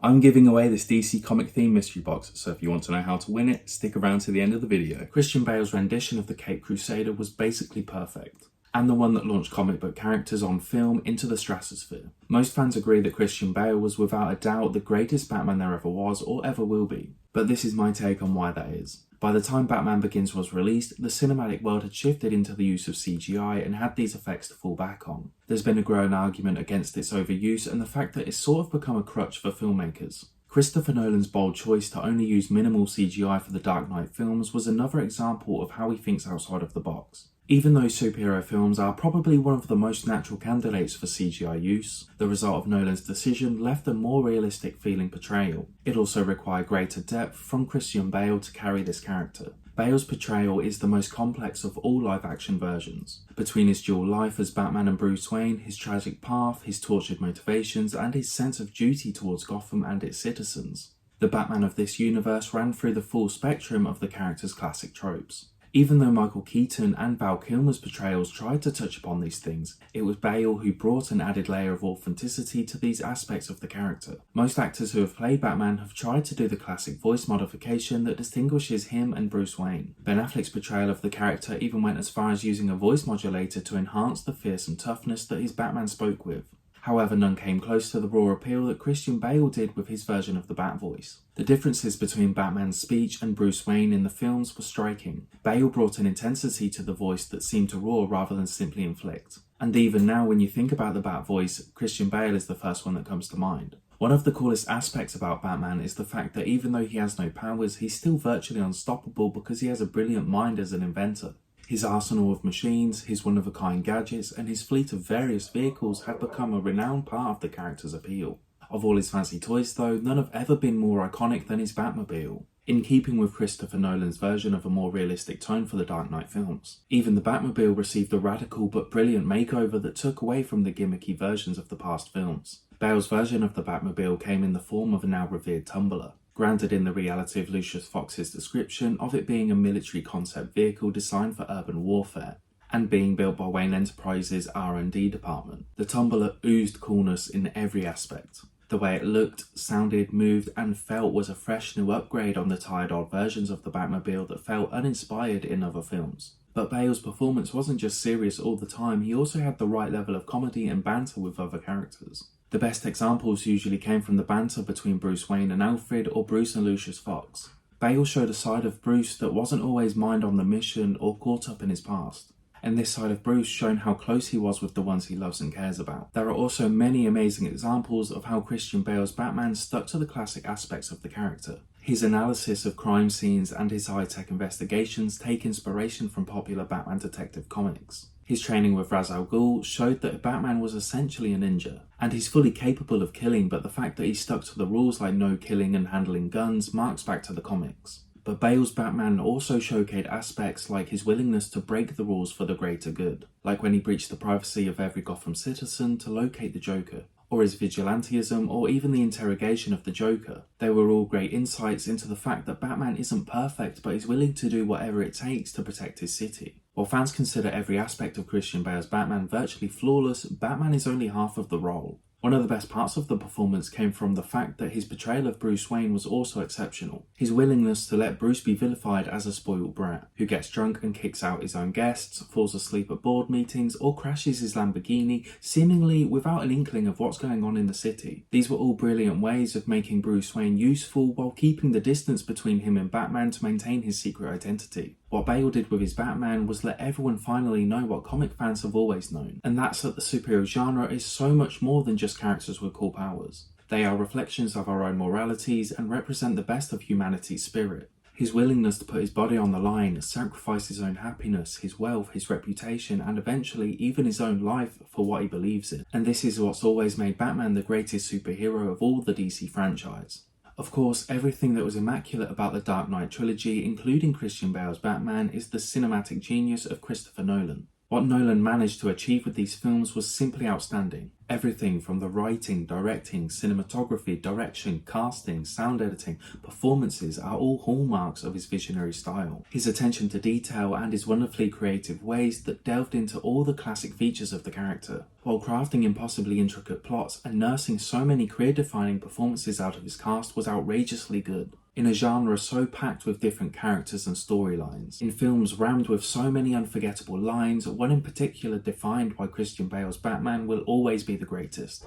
I'm giving away this DC comic theme mystery box, so if you want to know how to win it, stick around to the end of the video. Christian Bale's rendition of the Caped Crusader was basically perfect, and the one that launched comic book characters on film into the stratosphere. Most fans agree that Christian Bale was without a doubt the greatest Batman there ever was or ever will be, but this is my take on why that is. By the time Batman Begins was released, the cinematic world had shifted into the use of CGI and had these effects to fall back on. There's been a growing argument against its overuse and the fact that it's sort of become a crutch for filmmakers. Christopher Nolan's bold choice to only use minimal CGI for the Dark Knight films was another example of how he thinks outside of the box. Even though superhero films are probably one of the most natural candidates for CGI use, the result of Nolan's decision left a more realistic feeling portrayal. It also required greater depth from Christian Bale to carry this character. Bale's portrayal is the most complex of all live-action versions. Between his dual life as Batman and Bruce Wayne, his tragic path, his tortured motivations, and his sense of duty towards Gotham and its citizens, the Batman of this universe ran through the full spectrum of the character's classic tropes. Even though Michael Keaton and Val Kilmer's portrayals tried to touch upon these things, it was Bale who brought an added layer of authenticity to these aspects of the character. Most actors who have played Batman have tried to do the classic voice modification that distinguishes him and Bruce Wayne. Ben Affleck's portrayal of the character even went as far as using a voice modulator to enhance the fearsome toughness that his Batman spoke with. However, none came close to the raw appeal that Christian Bale did with his version of the Bat voice. The differences between Batman's speech and Bruce Wayne in the films were striking. Bale brought an intensity to the voice that seemed to roar rather than simply inflict. And even now, when you think about the Bat voice, Christian Bale is the first one that comes to mind. One of the coolest aspects about Batman is the fact that even though he has no powers, he's still virtually unstoppable because he has a brilliant mind as an inventor. His arsenal of machines, his one-of-a-kind gadgets, and his fleet of various vehicles have become a renowned part of the character's appeal. Of all his fancy toys though, none have ever been more iconic than his Batmobile, in keeping with Christopher Nolan's version of a more realistic tone for the Dark Knight films. Even the Batmobile received a radical but brilliant makeover that took away from the gimmicky versions of the past films. Bale's version of the Batmobile came in the form of a now revered tumbler, grounded in the reality of Lucius Fox's description of it being a military concept vehicle designed for urban warfare, and being built by Wayne Enterprises' R&D department. The tumbler oozed coolness in every aspect. The way it looked, sounded, moved, and felt was a fresh new upgrade on the tired old versions of the Batmobile that felt uninspired in other films. But Bale's performance wasn't just serious all the time, he also had the right level of comedy and banter with other characters. The best examples usually came from the banter between Bruce Wayne and Alfred or Bruce and Lucius Fox. Bale showed a side of Bruce that wasn't always mind on the mission or caught up in his past, and this side of Bruce shown how close he was with the ones he loves and cares about. There are also many amazing examples of how Christian Bale's Batman stuck to the classic aspects of the character. His analysis of crime scenes and his high-tech investigations take inspiration from popular Batman detective comics. His training with Ra's al Ghul showed that Batman was essentially a ninja, and he's fully capable of killing, but the fact that he stuck to the rules like no killing and handling guns marks back to the comics. But Bale's Batman also showcased aspects like his willingness to break the rules for the greater good, like when he breached the privacy of every Gotham citizen to locate the Joker, or his vigilantism, or even the interrogation of the Joker. They were all great insights into the fact that Batman isn't perfect, but is willing to do whatever it takes to protect his city. While fans consider every aspect of Christian Bale's Batman virtually flawless, Batman is only half of the role. One of the best parts of the performance came from the fact that his portrayal of Bruce Wayne was also exceptional. His willingness to let Bruce be vilified as a spoiled brat, who gets drunk and kicks out his own guests, falls asleep at board meetings, or crashes his Lamborghini, seemingly without an inkling of what's going on in the city. These were all brilliant ways of making Bruce Wayne useful while keeping the distance between him and Batman to maintain his secret identity. What Bale did with his Batman was let everyone finally know what comic fans have always known, and that's that the superhero genre is so much more than just characters with cool powers. They are reflections of our own moralities and represent the best of humanity's spirit. His willingness to put his body on the line, sacrifice his own happiness, his wealth, his reputation, and eventually even his own life for what he believes in. And this is what's always made Batman the greatest superhero of all the DC franchise. Of course, everything that was immaculate about the Dark Knight trilogy, including Christian Bale's Batman, is the cinematic genius of Christopher Nolan. What Nolan managed to achieve with these films was simply outstanding. Everything from the writing, directing, cinematography, direction, casting, sound editing, performances are all hallmarks of his visionary style. His attention to detail and his wonderfully creative ways that delved into all the classic features of the character, while crafting impossibly intricate plots and nursing so many career-defining performances out of his cast was outrageously good. In a genre so packed with different characters and storylines, in films rammed with so many unforgettable lines, one in particular defined by Christian Bale's Batman will always be the greatest.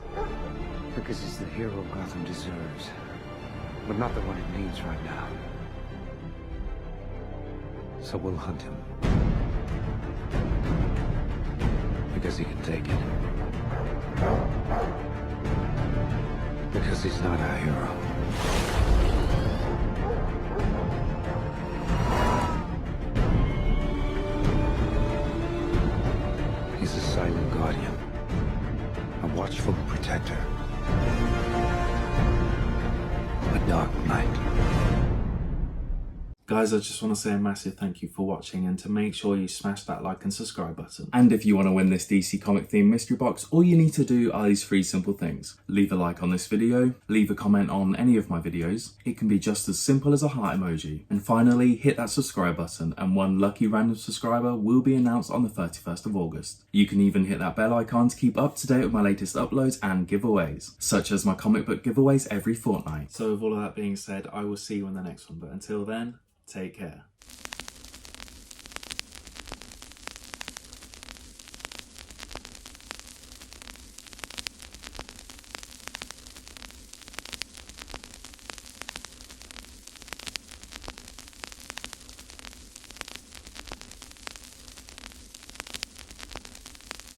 Because he's the hero Gotham deserves, but not the one it needs right now. So we'll hunt him. Because he can take it. Because he's not our hero. He's a silent guardian, a watchful protector, a dark knight. Guys, I just want to say a massive thank you for watching, and to make sure you smash that like and subscribe button. And if you want to win this DC comic theme mystery box, all you need to do are these 3 simple things. Leave a like on this video, leave a comment on any of my videos, it can be just as simple as a heart emoji, and finally hit that subscribe button and one lucky random subscriber will be announced on the 31st of August. You can even hit that bell icon to keep up to date with my latest uploads and giveaways, such as my comic book giveaways every fortnight. So with all of that being said, I will see you in the next one, but until then, take care.